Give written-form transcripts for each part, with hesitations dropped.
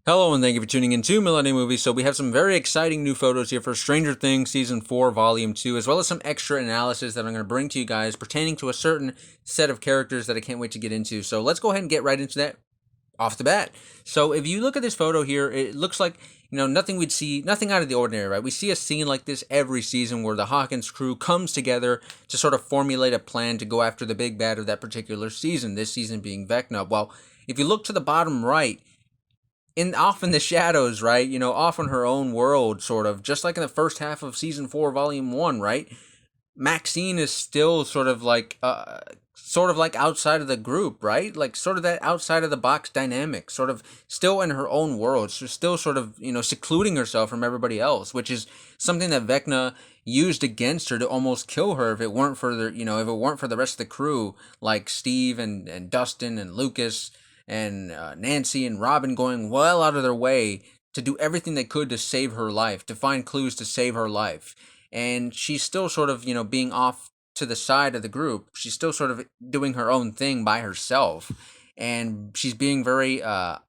Hello and thank you for tuning in to Millennium Movies. So we have some very exciting new photos here for Stranger Things Season 4 Volume 2, as well as some extra analysis that I'm going to bring to you guys pertaining to a certain set of characters that I can't wait to get into. So let's go ahead and get right into that off the bat. So if you look at this photo here, it looks like, nothing we'd see, nothing out of the ordinary, right? We see a scene like this every season where the Hawkins crew comes together to sort of formulate a plan to go after the big bad of that particular season, this season being Vecna. Well, if you look to the bottom right, off in the shadows, right? Off in her own world, sort of, just like in the first half of season 4, volume 1, right? Maxine is still sort of like outside of the group, right? Like sort of that outside of the box dynamic, sort of still in her own world. She's still sort of, secluding herself from everybody else, which is something that Vecna used against her to almost kill her if it weren't for the rest of the crew, like Steve and Dustin and Lucas and Nancy and Robin going well out of their way to do everything they could to save her life, to find clues to save her life. And she's still sort of, being off to the side of the group. She's still sort of doing her own thing by herself. And she's being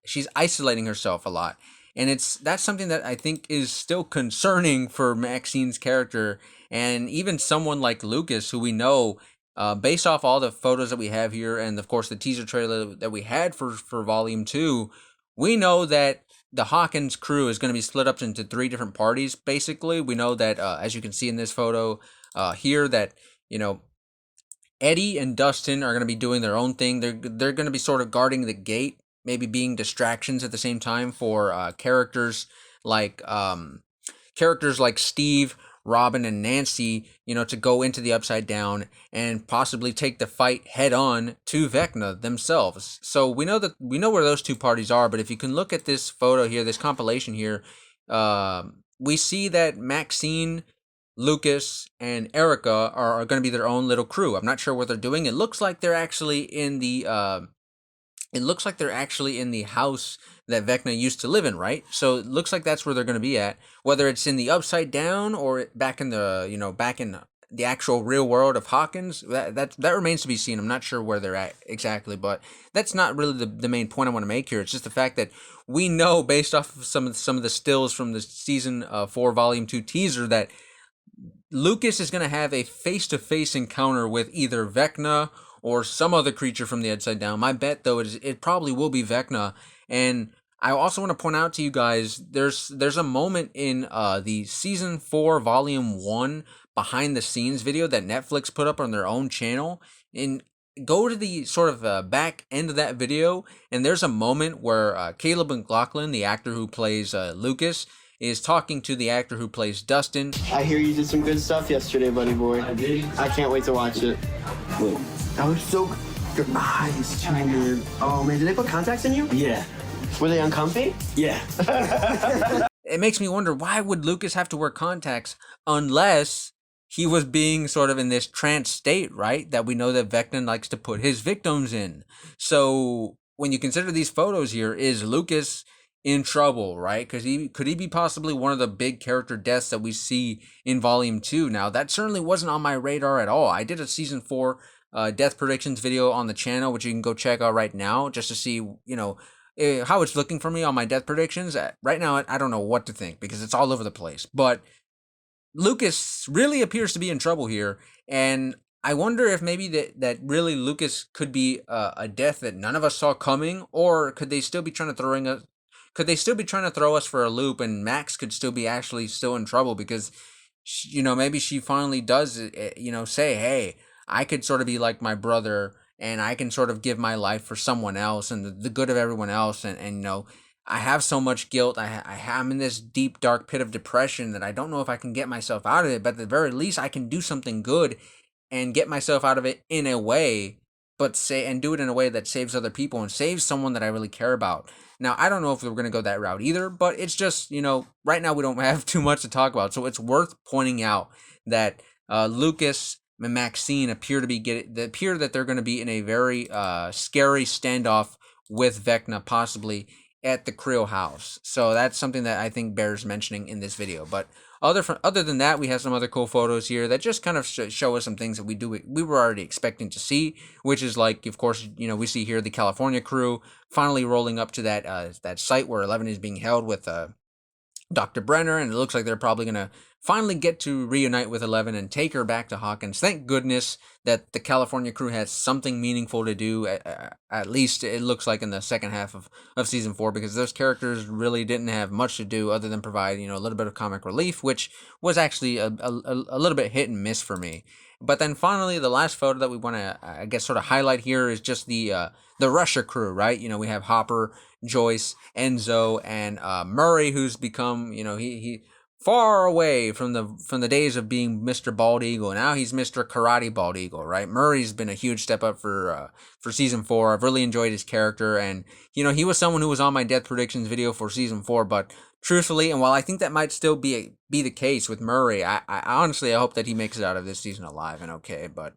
she's isolating herself a lot. And that's something that I think is still concerning for Maxine's character. And even someone like Lucas, who we know, based off all the photos that we have here, and of course the teaser trailer that we had for Volume 2, we know that the Hawkins crew is going to be split up into 3 different parties, basically. We know that, as you can see in this photo here, that, Eddie and Dustin are going to be doing their own thing. They're going to be sort of guarding the gate, maybe being distractions at the same time for characters like Steve, Robin, and Nancy, to go into the Upside Down and possibly take the fight head on to Vecna themselves. So we know where those 2 parties are. But if you can look at this photo here, this compilation here, we see that Maxine, Lucas, and Erica are going to be their own little crew. I'm not sure what they're doing. It looks like they're actually in the house that Vecna used to live in, right? So it looks like that's where they're going to be at. Whether it's in the Upside Down or back in the actual real world of Hawkins, that remains to be seen. I'm not sure where they're at exactly, but that's not really the main point I want to make here. It's just the fact that we know, based off of some of the stills from the season 4 volume 2 teaser, that Lucas is going to have a face-to-face encounter with either Vecna or some other creature from the Upside Down. My bet, though, is it probably will be Vecna. And I also want to point out to you guys, there's a moment in the Season 4 Volume 1 behind-the-scenes video that Netflix put up on their own channel. And go to the sort of back end of that video, and there's a moment where Caleb McLaughlin, the actor who plays Lucas, is talking to the actor who plays Dustin. I hear you did some good stuff yesterday, buddy boy. I did. I can't wait to watch it. Look. That was so good. Your eyes, too, man. Oh, man, did they put contacts in you? Yeah. Were they uncomfy? Yeah. It makes me wonder, why would Lucas have to wear contacts unless he was being sort of in this trance state, right? That we know that Vecna likes to put his victims in. So when you consider these photos here, is Lucas in trouble, right? Because could he be possibly one of the big character deaths that we see in Volume 2? Now, that certainly wasn't on my radar at all. I did a Season 4 death predictions video on the channel, which you can go check out right now, just to see, how it's looking for me on my death predictions. Right now, I don't know what to think, because it's all over the place. But Lucas really appears to be in trouble here, and I wonder if maybe that really Lucas could be a death that none of us saw coming, or could they still be trying to throw us for a loop, and Max could still be actually still in trouble because, maybe she finally does, say, hey, I could sort of be like my brother, and I can sort of give my life for someone else and the good of everyone else, and I have so much guilt. I'm in this deep, dark pit of depression that I don't know if I can get myself out of it, but at the very least, I can do something good and get myself out of it in a way, and do it in a way that saves other people and saves someone that I really care about. Now, I don't know if we're going to go that route either, but it's just, right now we don't have too much to talk about. So it's worth pointing out that Lucas and Maxine appear that they're going to be in a very scary standoff with Vecna, possibly at the Creel house. So that's something that I think bears mentioning in this video. But other than that, we have some other cool photos here that just kind of show us some things that we were already expecting to see, which is like, of course, we see here the California crew finally rolling up to that site where 11 is being held with Drbrenner, and it looks like they're probably going to finally get to reunite with 11 and take her back to Hawkins. Thank goodness that the California crew has something meaningful to do, at least it looks like in the second half of Season 4, because those characters really didn't have much to do other than provide, a little bit of comic relief, which was actually a little bit hit and miss for me. But then finally, the last photo that we want to, I guess, sort of highlight here is just the Russia crew, right? We have Hopper, Joyce, Enzo, and Murray, who's become, he far away from the days of being Mr. Bald Eagle. Now he's Mr. Karate Bald Eagle, right? Murray's been a huge step up for Season 4. I've really enjoyed his character, and he was someone who was on my death predictions video for Season 4, but truthfully, and while I think that might still be the case with Murray, I honestly, I hope that he makes it out of this season alive and okay. But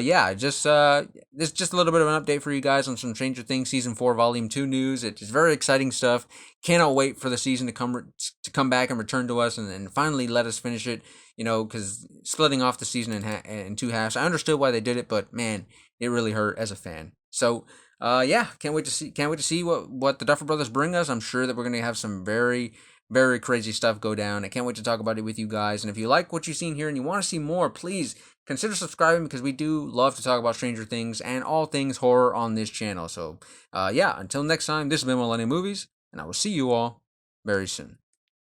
yeah, just this is just a little bit of an update for you guys on some Stranger Things Season 4 Volume 2 news. It's very exciting stuff. Cannot wait for the season to come back and return to us and finally let us finish it, because splitting off the season in two halves, I understood why they did it, but man, it really hurt as a fan. So yeah, can't wait to see what the Duffer Brothers bring us. I'm sure that we're going to have some very, very crazy stuff go down. I can't wait to talk about it with you guys. And if you like what you've seen here and you want to see more, please consider subscribing, because we do love to talk about Stranger Things and all things horror on this channel. So yeah, until next time, this has been Millennium Movies, and I will see you all very soon.